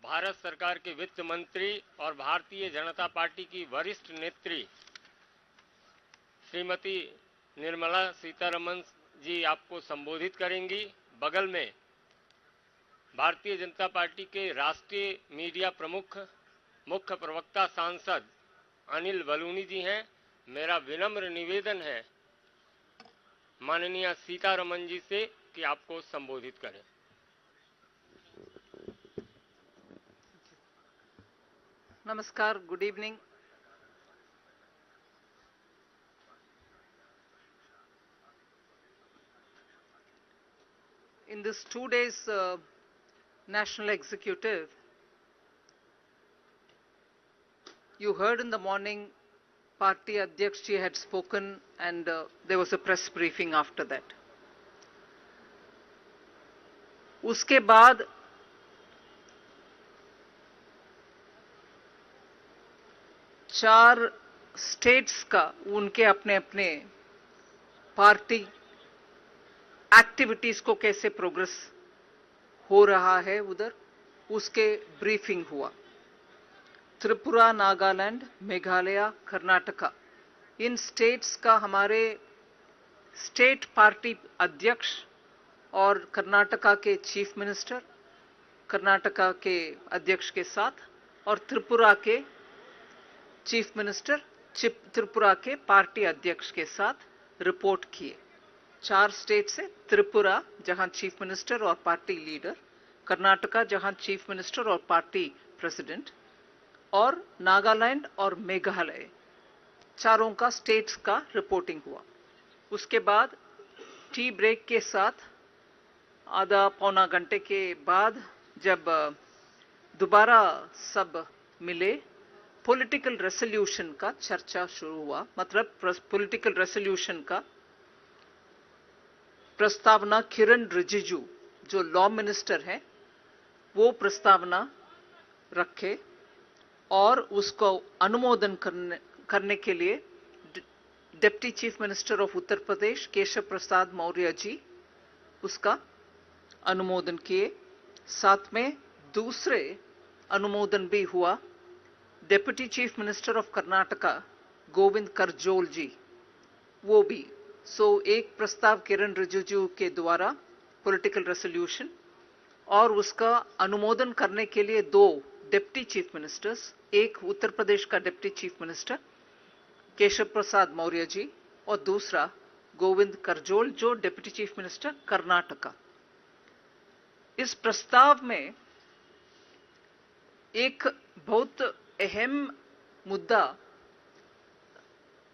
भारत सरकार के वित्त मंत्री और भारतीय जनता पार्टी की वरिष्ठ नेत्री श्रीमती निर्मला सीतारमण जी आपको संबोधित करेंगी। बगल में भारतीय जनता पार्टी के राष्ट्रीय मीडिया प्रमुख मुख्य प्रवक्ता सांसद अनिल बलूनी जी हैं। मेरा विनम्र निवेदन है माननीय सीतारमण जी से कि आपको संबोधित करें। Namaskar, good evening. In this 2 days national executive, you heard in the morning party Adhyaksh had spoken and there was a press briefing after that. उसके बाद चार स्टेट्स का उनके अपने अपने पार्टी एक्टिविटीज को कैसे प्रोग्रेस हो रहा है उधर उसके ब्रीफिंग हुआ। त्रिपुरा, नागालैंड, मेघालय, कर्नाटका, इन स्टेट्स का हमारे स्टेट पार्टी अध्यक्ष और कर्नाटका के चीफ मिनिस्टर, कर्नाटका के अध्यक्ष के साथ और त्रिपुरा के चीफ मिनिस्टर, त्रिपुरा के पार्टी अध्यक्ष के साथ रिपोर्ट किए। चार स्टेट से त्रिपुरा जहां चीफ मिनिस्टर और पार्टी लीडर, कर्नाटका जहां चीफ मिनिस्टर और पार्टी प्रेसिडेंट, और नागालैंड और मेघालय, चारों का स्टेट्स का रिपोर्टिंग हुआ। उसके बाद टी ब्रेक के साथ आधा पौना घंटे के बाद जब दोबारा सब मिले, पॉलिटिकल रेसोल्यूशन का चर्चा शुरू हुआ। मतलब पॉलिटिकल रेसोल्यूशन का प्रस्तावना किरण रिजिजू जो लॉ मिनिस्टर हैं वो प्रस्तावना रखे और उसको अनुमोदन करने के लिए deputy chief minister of Uttar Pradesh Keshav Prasad Maurya ji उसका अनुमोदन किए। साथ में दूसरे अनुमोदन भी हुआ deputy chief minister of Karnataka Govind Karjol ji, वो भी। एक प्रस्ताव किरण रिजिजू के द्वारा पॉलिटिकल रेसोल्यूशन और उसका अनुमोदन करने के लिए दो डिप्टी चीफ मिनिस्टर्स, एक उत्तर प्रदेश का deputy chief minister Keshav Prasad Maurya जी और दूसरा गोविंद करजोल जो डिप्टी चीफ मिनिस्टर कर्नाटका। इस प्रस्ताव में एक बहुत अहम मुद्दा,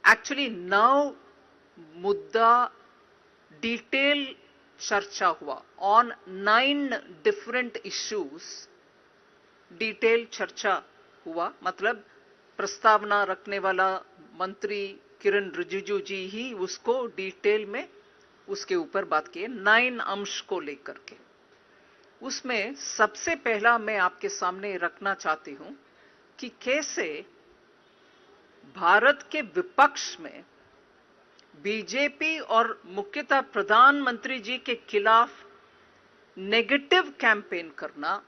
एक्चुअली 9 मुद्दा डिटेल चर्चा हुआ। ऑन 9 डिफरेंट इश्यूज डिटेल चर्चा हुआ। मतलब प्रस्तावना रखने वाला मंत्री किरण रिजिजू जी ही उसको डिटेल में उसके ऊपर बात किए 9 अंश को लेकर के। उसमें सबसे पहला मैं आपके सामने रखना चाहती हूं कि कैसे भारत के विपक्ष में बीजेपी और मुख्यतः प्रधानमंत्री जी के खिलाफ नेगेटिव कैंपेन करना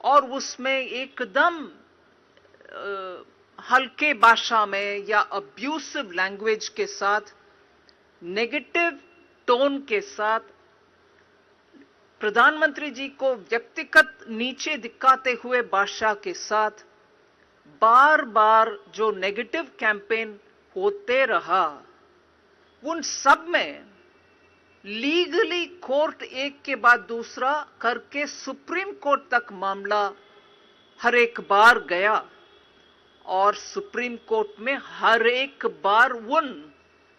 और उसमें एकदम हल्के भाषा में या अब्यूसिव लैंग्वेज के साथ, नेगेटिव टोन के साथ प्रधानमंत्री जी को व्यक्तिगत नीचे दिखाते हुए भाषा के साथ बार बार जो नेगेटिव कैंपेन होते रहा, उन सब में लीगली कोर्ट एक के बाद दूसरा करके सुप्रीम कोर्ट तक मामला हर एक बार गया और सुप्रीम कोर्ट में हर एक बार उन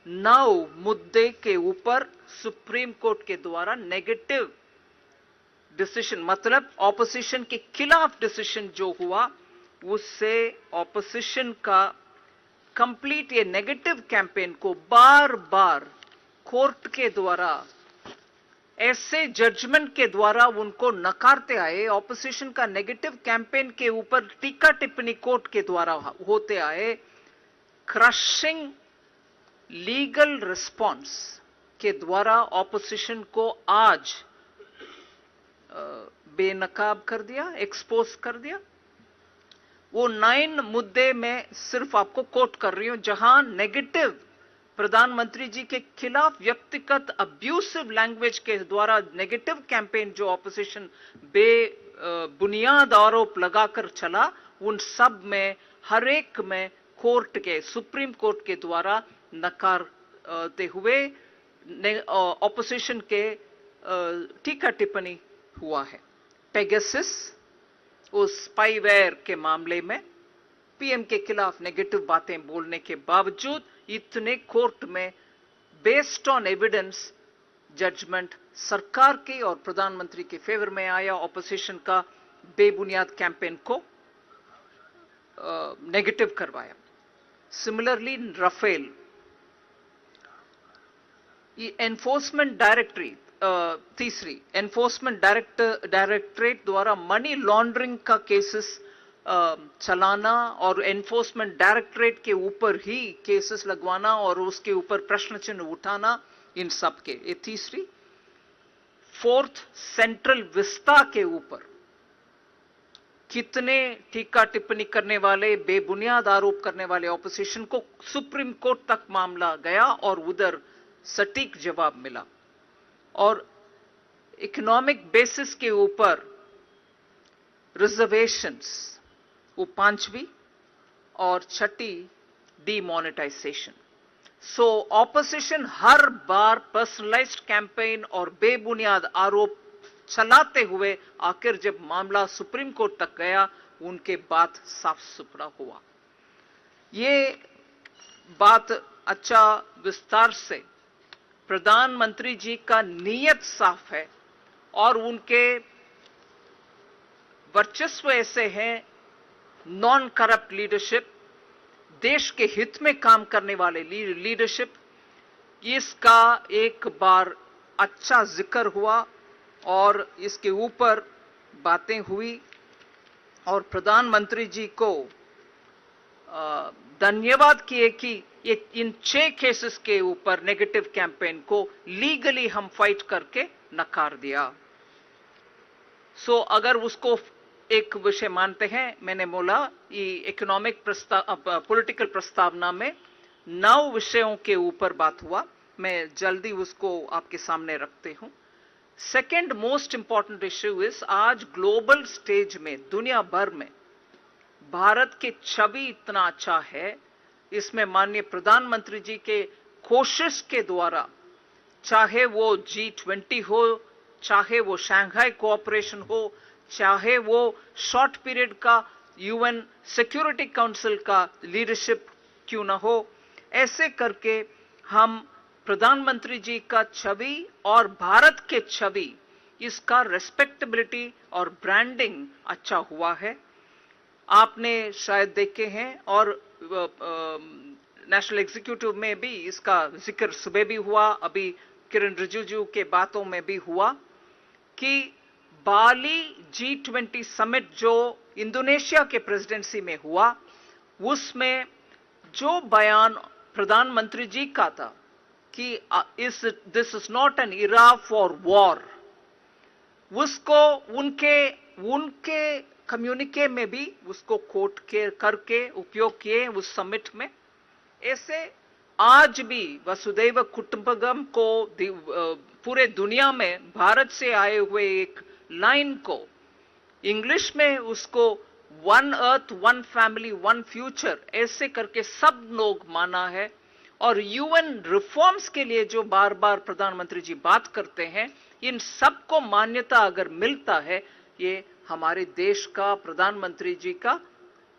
9 मुद्दे के ऊपर सुप्रीम कोर्ट के द्वारा नेगेटिव डिसीजन, मतलब ऑपोजिशन के खिलाफ डिसीजन जो हुआ, उससे ऑपोजिशन का कंप्लीट ये नेगेटिव कैंपेन को बार बार कोर्ट के द्वारा ऐसे जजमेंट के द्वारा उनको नकारते आए। ऑपोजिशन का नेगेटिव कैंपेन के ऊपर टीका टिप्पणी कोर्ट के द्वारा होते आए। क्रशिंग लीगल रिस्पॉन्स के द्वारा ऑपोजिशन को आज बेनकाब कर दिया, एक्सपोज कर दिया। वो 9 मुद्दे में सिर्फ आपको कोट कर रही हूं जहां नेगेटिव प्रधानमंत्री जी के खिलाफ व्यक्तिगत अब्यूसिव लैंग्वेज के द्वारा नेगेटिव कैंपेन जो ऑपोजिशन बुनियाद आरोप लगाकर चला, उन सब में हर एक में कोर्ट के, सुप्रीम कोर्ट के द्वारा नकारते हुए ऑपोजिशन के टीका टिप्पणी हुआ है। पेगासस उस स्पाईवेयर के मामले में पीएम के खिलाफ नेगेटिव बातें बोलने के बावजूद इतने कोर्ट में बेस्ड ऑन एविडेंस जजमेंट सरकार की और प्रधानमंत्री के फेवर में आया, ऑपोजिशन का बेबुनियाद कैंपेन को नेगेटिव करवाया। सिमिलरली राफेल, एनफोर्समेंट तीसरी एनफोर्समेंट डायरेक्टरेट द्वारा मनी लॉन्ड्रिंग का केसेस चलाना और एनफोर्समेंट डायरेक्टरेट के ऊपर ही केसेस लगवाना और उसके ऊपर प्रश्न चिन्ह उठाना, इन सब के ये तीसरी। फोर्थ, सेंट्रल विस्ता के ऊपर कितने टीका टिप्पणी करने वाले, बेबुनियाद आरोप करने वाले ऑपोजिशन को सुप्रीम कोर्ट तक मामला गया और उधर सटीक जवाब मिला। और इकोनॉमिक बेसिस के ऊपर रिजर्वेशंस, वो 5वीं और 6ठी डीमोनेटाइजेशन। सो ऑपोजिशन हर बार पर्सनलाइज्ड कैंपेन और बेबुनियाद आरोप चलाते हुए आखिर जब मामला सुप्रीम कोर्ट तक गया, उनके बात साफ सुथरा हुआ। ये बात अच्छा विस्तार से प्रधानमंत्री जी का नीयत साफ है और उनके वर्चस्व ऐसे हैं, नॉन करप्ट लीडरशिप, देश के हित में काम करने वाले लीडरशिप, इसका एक बार अच्छा जिक्र हुआ और इसके ऊपर बातें हुई और प्रधानमंत्री जी को धन्यवाद किए कि ये इन 6 केसेस के ऊपर नेगेटिव कैंपेन को लीगली हम फाइट करके नकार दिया। सो अगर उसको एक विषय मानते हैं, मैंने बोला ये इकोनॉमिक पॉलिटिकल प्रस्तावना में 9 विषयों के ऊपर बात हुआ, मैं जल्दी उसको आपके सामने रखते हूं। Second most important issue is, आज ग्लोबल स्टेज में दुनिया भर में भारत की छवि इतना अच्छा है, इसमें माननीय प्रधानमंत्री जी के कोशिश के द्वारा, चाहे वो G20 हो, चाहे वो शंघाई कोऑपरेशन हो, चाहे वो शॉर्ट पीरियड का UN सिक्योरिटी काउंसिल का लीडरशिप क्यों ना हो, ऐसे करके हम प्रधानमंत्री जी का छवि और भारत के छवि, इसका रेस्पेक्टेबिलिटी और ब्रांडिंग अच्छा हुआ है। आपने शायद देखे हैं और नेशनल एग्जीक्यूटिव में भी इसका जिक्र सुबह भी हुआ, अभी किरण रिजिजू के बातों में भी हुआ कि बाली G20 समिट जो इंडोनेशिया के प्रेसिडेंसी में हुआ, उसमें जो बयान प्रधानमंत्री जी का था कि this is not an Ira for war, उसको उनके कम्युनिके में भी उसको कोट करके उपयोग किए उस समिट में। ऐसे आज भी वसुदैव कुटुंबकम को पूरे दुनिया में भारत से आए हुए एक लाइन को इंग्लिश में उसको one earth one family one future ऐसे करके सब लोग माना है। और UN रिफॉर्म्स के लिए जो बार बार प्रधानमंत्री जी बात करते हैं, इन सबको मान्यता अगर मिलता है, ये हमारे देश का प्रधानमंत्री जी का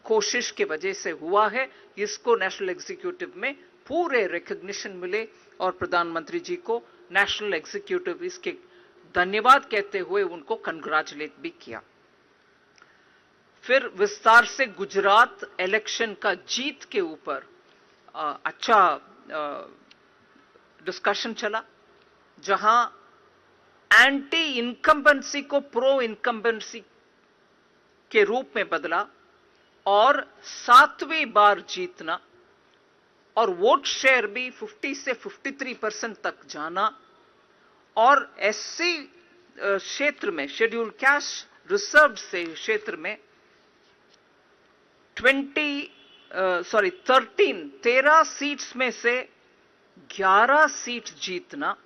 कोशिश के वजह से हुआ है। इसको नेशनल एग्जीक्यूटिव में पूरे रिकॉग्निशन मिले और प्रधानमंत्री जी को नेशनल एग्जीक्यूटिव इसके धन्यवाद कहते हुए उनको कंग्रेचुलेट भी किया। फिर विस्तार से गुजरात इलेक्शन का जीत के ऊपर अच्छा डिस्कशन चला, जहां एंटी इनकम्बेंसी को प्रो इनकम्बेंसी के रूप में बदला और 7वीं बार जीतना और वोट शेयर भी 50 से 53% तक जाना और SC क्षेत्र में, शेड्यूल कास्ट रिजर्व से क्षेत्र में 13 सीट्स में से 11 सीट जीतना।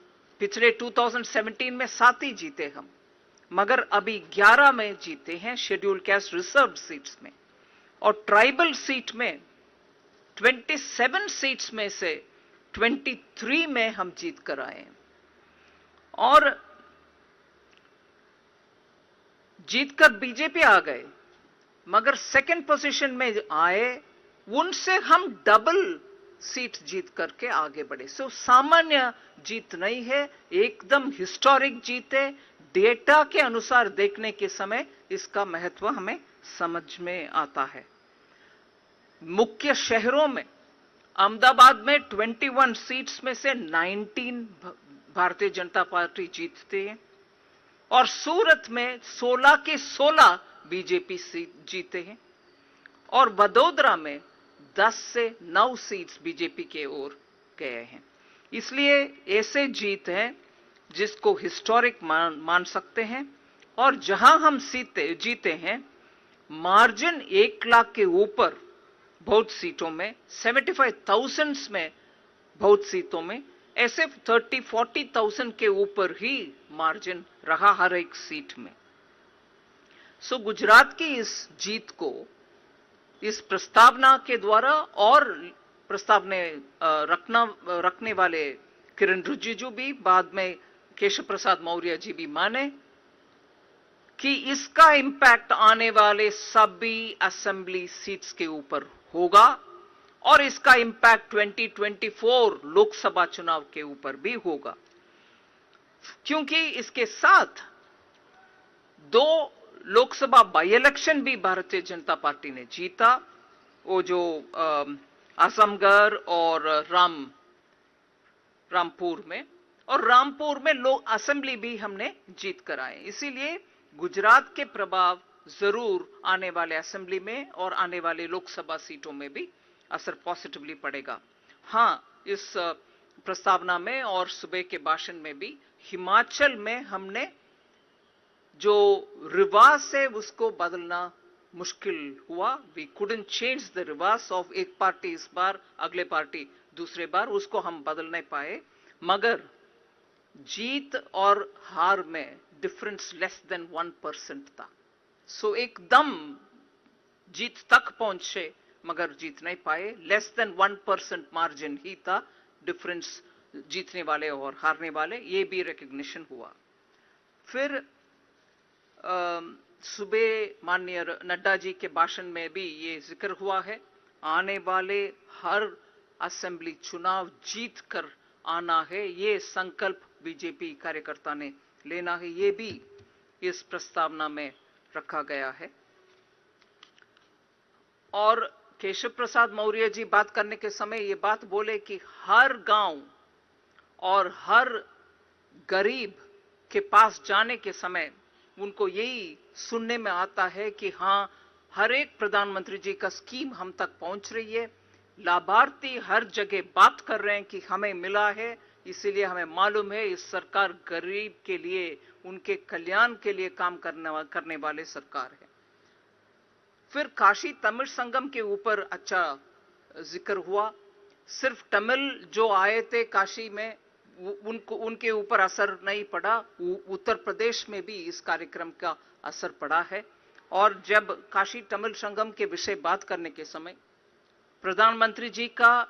पिछले 2017 में 7 ही जीते हम, मगर अभी 11 में जीते हैं शेड्यूल कास्ट रिजर्व सीट्स में। और ट्राइबल सीट में 27 सीट्स में से 23 में हम जीत कर आए हैं। और जीतकर बीजेपी आ गए, मगर सेकंड पोजीशन में आए, उनसे हम डबल सीट जीत करके आगे बढ़े। सो सामान्य जीत नहीं है, एकदम हिस्टोरिक जीत है। डेटा के अनुसार देखने के समय इसका महत्व हमें समझ में आता है। मुख्य शहरों में अहमदाबाद में 21 सीट्स में से 19 भारतीय जनता पार्टी जीतते हैं, और सूरत में 16 के 16 बीजेपी सीट जीते हैं, और वडोदरा में 10 से 9 सीट्स बीजेपी के ओर गए हैं। इसलिए ऐसे जीत हैं जिसको हिस्टोरिक मान सकते हैं। और जहां हम जीते हैं, मार्जिन 1 लाख के ऊपर बहुत सीटों में, 75,000 में बहुत सीटों में, ऐसे 30-40,000 के ऊपर ही मार्जिन रहा हर एक सीट में। सो गुजरात की इस जीत को इस प्रस्तावना के द्वारा, और प्रस्तावना रखने वाले किरण रिजिजू भी, बाद में केशव प्रसाद मौर्य जी भी माने कि इसका इंपैक्ट आने वाले सभी असेंबली सीट्स के ऊपर होगा, और इसका इंपैक्ट 2024 लोकसभा चुनाव के ऊपर भी होगा। क्योंकि इसके साथ 2 लोकसभा बाई इलेक्शन भी भारतीय जनता पार्टी ने जीता, वो जो आजमगढ़ और रामपुर में, और रामपुर में लोक असेंबली भी हमने जीत कर आए। इसीलिए गुजरात के प्रभाव जरूर आने वाले असेंबली में और आने वाले लोकसभा सीटों में भी असर पॉजिटिवली पड़ेगा। हां, इस प्रस्तावना में और सुबह के भाषण में भी हिमाचल में हमने जो रिवाज है उसको बदलना मुश्किल हुआ। वी कुडंट चेंज द रिवाज ऑफ एक पार्टी इस बार, अगले पार्टी दूसरे बार, उसको हम बदल नहीं पाए। मगर जीत और हार में डिफरेंस लेस देन 1% था। सो एकदम जीत तक पहुंचे मगर जीत नहीं पाए। लेस देन 1% मार्जिन ही था डिफरेंस जीतने वाले और हारने वाले, ये भी रिकग्निशन हुआ। फिर सुबह माननीय नड्डा जी के भाषण में भी ये जिक्र हुआ है, आने वाले हर असेंबली चुनाव जीत कर आना है, ये संकल्प बीजेपी कार्यकर्ता ने लेना है, ये भी इस प्रस्तावना में रखा गया है। और केशव प्रसाद मौर्य जी बात करने के समय ये बात बोले कि हर गांव और हर गरीब के पास जाने के समय उनको यही सुनने में आता है कि हां, हर एक प्रधानमंत्री जी का स्कीम हम तक पहुंच रही है, लाभार्थी हर जगह बात कर रहे हैं कि हमें मिला है, इसीलिए हमें मालूम है इस सरकार गरीब के लिए, उनके कल्याण के लिए काम करने वाले सरकार है। फिर काशी तमिल संगम के ऊपर अच्छा जिक्र हुआ। सिर्फ तमिल जो आए थे काशी में उनके ऊपर असर नहीं पड़ा, उत्तर प्रदेश में भी इस कार्यक्रम का असर पड़ा है। और जब काशी तमिल संगम के विषय बात करने के समय प्रधानमंत्री जी का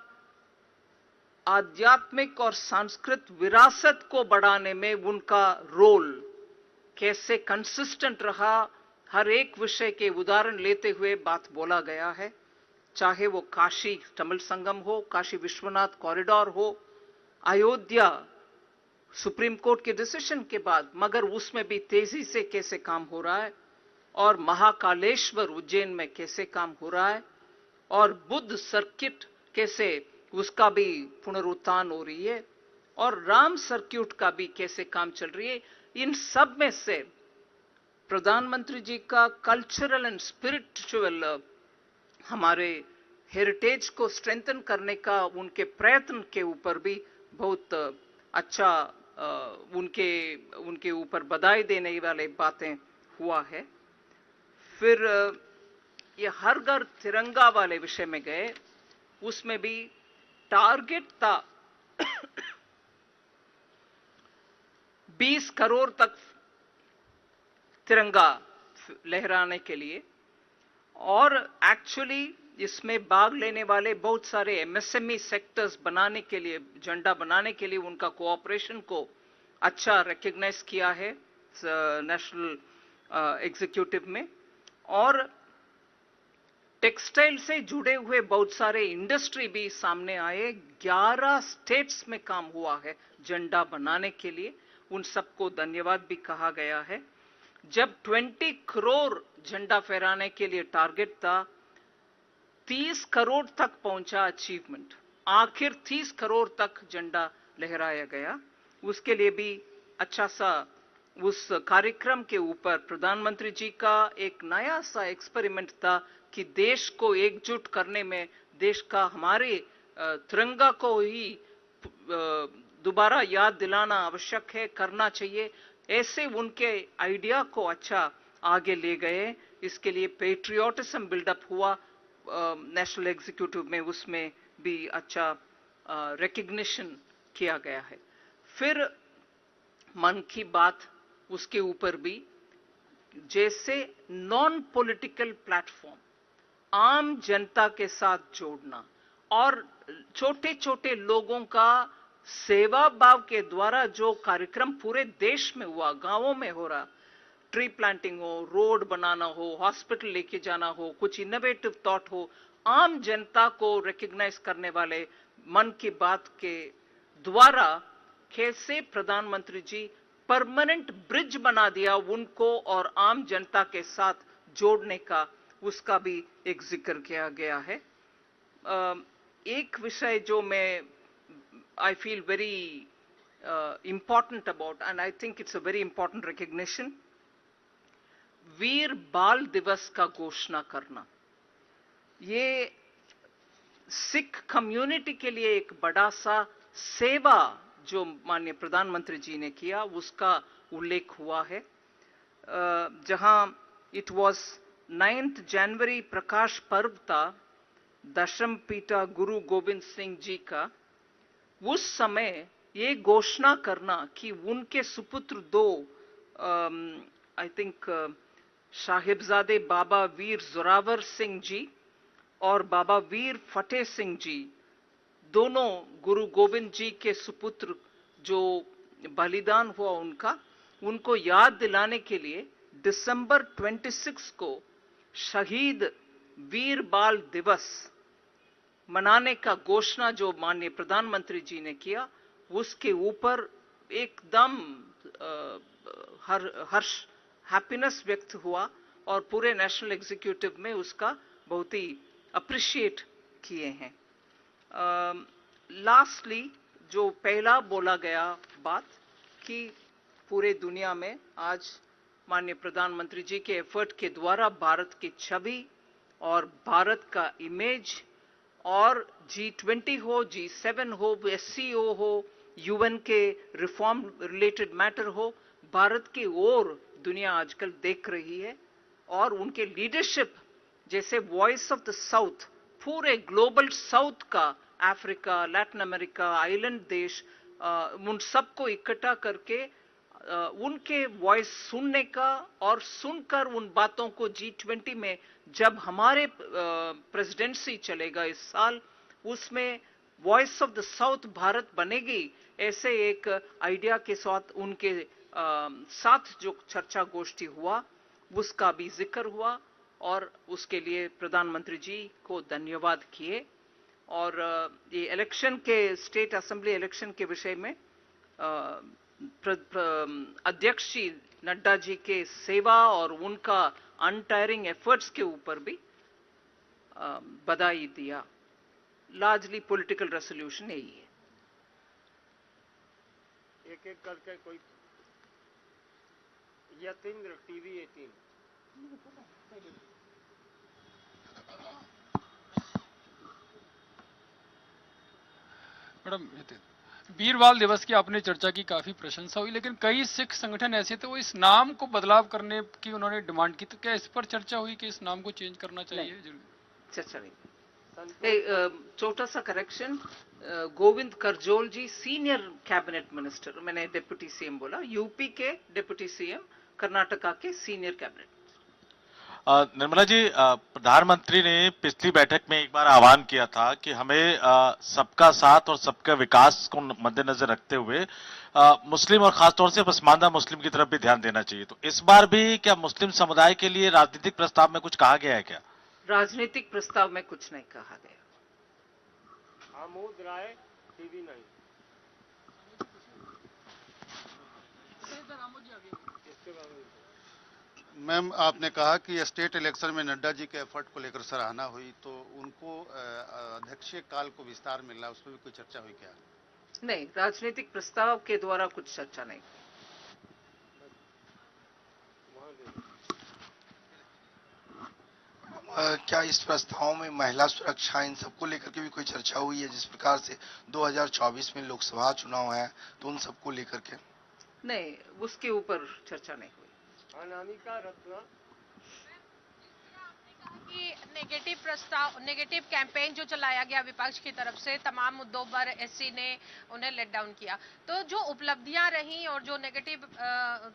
आध्यात्मिक और सांस्कृतिक विरासत को बढ़ाने में उनका रोल कैसे कंसिस्टेंट रहा, हर एक विषय के उदाहरण लेते हुए बात बोला गया है। चाहे वो काशी तमिल संगम हो, काशी विश्वनाथ कॉरिडोर हो, अयोध्या सुप्रीम कोर्ट के डिसीजन के बाद, मगर उसमें भी तेजी से कैसे काम हो रहा है, और महाकालेश्वर उज्जैन में कैसे काम हो रहा है, और बुद्ध सर्किट कैसे उसका भी पुनरुत्थान हो रही है, और राम सर्किट का भी कैसे काम चल रही है। इन सब में से प्रधानमंत्री जी का कल्चरल एंड स्पिरिचुअल हमारे हेरिटेज को स्ट्रेंथन करने का उनके प्रयत्न के ऊपर भी बहुत अच्छा उनके ऊपर बधाई देने वाले बातें हुआ है। फिर ये हर घर तिरंगा वाले विषय में गए, उसमें भी टारगेट था 20 करोड़ तक तिरंगा लहराने के लिए, और एक्चुअली इसमें भाग लेने वाले बहुत सारे एमएसएमई सेक्टर्स बनाने के लिए, झंडा बनाने के लिए उनका कोऑपरेशन को अच्छा रिकॉग्नाइज किया है नेशनल एग्जीक्यूटिव में। और टेक्सटाइल से जुड़े हुए बहुत सारे इंडस्ट्री भी सामने आए। 11 स्टेट्स में काम हुआ है झंडा बनाने के लिए, उन सबको धन्यवाद भी कहा गया है। जब 20 करोड़ झंडा फहराने के लिए टारगेट था, 30 करोड़ तक पहुंचा अचीवमेंट, आखिर 30 करोड़ तक झंडा लहराया गया। उसके लिए भी अच्छा सा उस कार्यक्रम के ऊपर प्रधानमंत्री जी का एक नया सा एक्सपेरिमेंट था कि देश को एकजुट करने में, देश का हमारे तिरंगा को ही दोबारा याद दिलाना आवश्यक है, करना चाहिए। ऐसे उनके आइडिया को अच्छा आगे ले गए। इसके लिए पेट्रियोटिज्म बिल्डअप हुआ नेशनल एग्जीक्यूटिव में, उसमें भी अच्छा रिकग्निशन किया गया है। फिर मन की बात, उसके ऊपर भी जैसे नॉन पॉलिटिकल प्लेटफॉर्म, आम जनता के साथ जोड़ना और छोटे छोटे लोगों का सेवा भाव के द्वारा जो कार्यक्रम पूरे देश में हुआ, गांवों में हो रहा, ट्री प्लांटिंग हो, रोड बनाना हो, हॉस्पिटल लेके जाना हो, कुछ इनोवेटिव थॉट हो, आम जनता को रिकॉग्नाइज करने वाले मन की बात के द्वारा कैसे प्रधानमंत्री जी परमानेंट ब्रिज बना दिया उनको और आम जनता के साथ जोड़ने का, उसका भी एक जिक्र किया गया है। एक विषय जो मैं I feel very important about, and I think it's a very important recognition, वीर बाल दिवस का घोषणा करना, ये सिख कम्युनिटी के लिए एक बड़ा सा सेवा जो माननीय प्रधानमंत्री जी ने किया, उसका उल्लेख हुआ है। जहां इट वाज 9th जनवरी प्रकाश पर्व था दशम पिता गुरु गोविंद सिंह जी का, उस समय ये घोषणा करना कि उनके सुपुत्र दो आई थिंक साहिबजादे बाबा वीर जोरावर सिंह जी और बाबा वीर फतेह सिंह जी, दोनों गुरु गोविंद जी के सुपुत्र जो बलिदान हुआ उनका, उनको याद दिलाने के लिए दिसंबर 26 को शहीद वीर बाल दिवस मनाने का घोषणा जो माननीय प्रधानमंत्री जी ने किया, उसके ऊपर एकदम हर्ष, हैप्पीनेस व्यक्त हुआ और पूरे नेशनल एग्जीक्यूटिव में उसका बहुत ही अप्रिशिएट किए हैं। लास्टली जो पहला बोला गया बात कि पूरे दुनिया में आज माननीय प्रधानमंत्री जी के एफर्ट के द्वारा भारत की छवि और भारत का इमेज, और G20 हो, G7 हो, SCO हो, UN के रिफॉर्म रिलेटेड मैटर हो, भारत की ओर दुनिया आजकल देख रही है और उनके लीडरशिप जैसे वॉइस ऑफ द साउथ, पूरे ग्लोबल साउथ का, अफ्रीका, लैटिन अमेरिका, आइलैंड देश, उन सबको इकट्ठा करके उनके वॉइस सुनने का और सुनकर उन बातों को G20 में जब हमारे प्रेसिडेंसी चलेगा इस साल, उसमें voice of the south Bharat बनेगी, ऐसे एक आइडिया के साथ उनके साथ जो चर्चा गोष्ठी हुआ उसका भी जिक्र हुआ और उसके लिए प्रधानमंत्री जी को धन्यवाद किए। और ये इलेक्शन के, स्टेट असेंबली इलेक्शन के विषय में अध्यक्ष जी नड्डा जी के सेवा और उनका अनटायरिंग एफर्ट्स के ऊपर भी बधाई दिया। लार्जली पॉलिटिकल रेजोल्यूशन यही है। एक एक करके कोई यतीन्द्र टीवी 18। मैडम वीर बाल दिवस की आपने चर्चा की, काफी प्रशंसा हुई, लेकिन कई सिख संगठन ऐसे थे वो इस नाम को बदलाव करने की उन्होंने डिमांड की, तो क्या इस पर चर्चा हुई कि इस नाम को चेंज करना चाहिए? चर्चा नहीं। छोटा सा करेक्शन, गोविंद करजोल जी सीनियर कैबिनेट मिनिस्टर, मैंने डिप्टी सीएम बोला, यूपी के डिप्टी सीएम, कर्नाटका के सीनियर कैबिनेट। निर्मला जी, प्रधानमंत्री ने पिछली बैठक में एक बार आह्वान किया था कि हमें सबका साथ और सबका विकास को मद्देनजर रखते हुए मुस्लिम और खासतौर से पसमानदा मुस्लिम की तरफ भी ध्यान देना चाहिए। तो इस बार भी क्या मुस्लिम समुदाय के लिए राजनीतिक प्रस्ताव में कुछ कहा गया है क्या? राजनीतिक प्रस्ताव में कुछ नहीं कहा गया। आमोद राय, टीवी 9। मैम, आपने कहा कि स्टेट इलेक्शन में नड्डा जी के एफर्ट को लेकर सराहना हुई, तो उनको अध्यक्षीय काल को विस्तार मिलना, उस पर भी कोई चर्चा हुई क्या? नहीं, राजनीतिक प्रस्ताव के द्वारा कुछ चर्चा नहीं। क्या इस प्रस्ताव में महिला सुरक्षा इन सबको लेकर के भी कोई चर्चा हुई है? जिस प्रकार से 2024 में लोकसभा चुनाव है, तो उन सबको लेकर के? नहीं, उसके ऊपर चर्चा नहीं हुई। अनामिका रत्ना। कि नेगेटिव कैंपेन जो चलाया गया विपक्ष की तरफ से, तमाम मुद्दों पर एससी ने उन्हें लेट डाउन किया, तो जो उपलब्धियां रही और जो नेगेटिव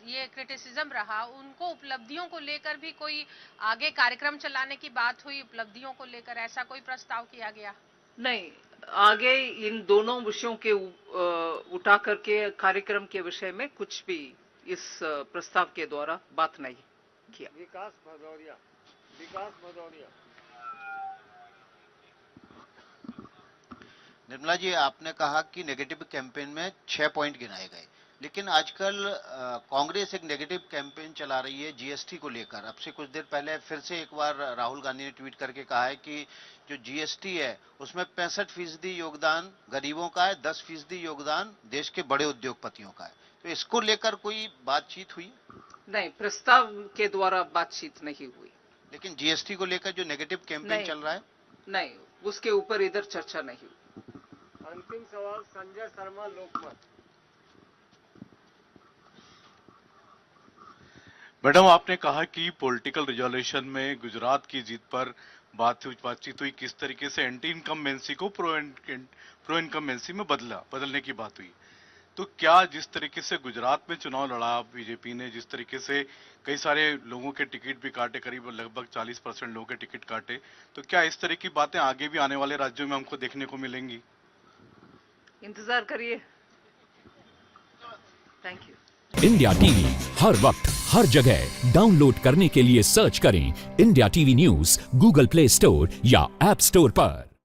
ये क्रिटिसिज्म रहा, उनको उपलब्धियों को लेकर भी कोई आगे कार्यक्रम चलाने की बात हुई? उपलब्धियों को लेकर ऐसा कोई प्रस्ताव किया गया? नहीं, आगे इन दोनों विषयों के उठा करके कार्यक्रम के विषय में कुछ भी इस प्रस्ताव के द्वारा बात नहीं किया। विकास भदौरिया। निर्मला जी, आपने कहा कि नेगेटिव कैंपेन में 6 पॉइंट गिनाए गए, लेकिन आजकल कांग्रेस एक नेगेटिव कैंपेन चला रही है जीएसटी को लेकर। अब से कुछ देर पहले फिर से एक बार राहुल गांधी ने ट्वीट करके कहा है कि जो जीएसटी है उसमें 65% योगदान गरीबों का है, 10% योगदान देश के बड़े उद्योगपतियों का है। तो इसको लेकर कोई बातचीत हुई? नहीं, प्रस्ताव के द्वारा बातचीत नहीं हुई। लेकिन जीएसटी को लेकर जो नेगेटिव कैंपेन चल रहा है, नहीं, उसके ऊपर इधर चर्चा नहीं हुई। अंतिम सवाल संजय शर्मा, लोकमत। मैडम, आपने कहा कि पॉलिटिकल रिजोल्यूशन में गुजरात की जीत पर बातचीत हुई, किस तरीके से एंटी इनकम्बेंसी को प्रो इनकम्बेंसी में बदलने की बात हुई। तो क्या जिस तरीके से गुजरात में चुनाव लड़ा बीजेपी ने, जिस तरीके से कई सारे लोगों के टिकट भी काटे, करीब लगभग 40% लोगों के टिकट काटे, तो क्या इस तरह की बातें आगे भी आने वाले राज्यों में हमको देखने को मिलेंगी? इंतजार करिए। Thank you. इंडिया टीवी हर वक्त हर जगह डाउनलोड करने के लिए सर्च करें India TV news Google play store या ऐप स्टोर पर।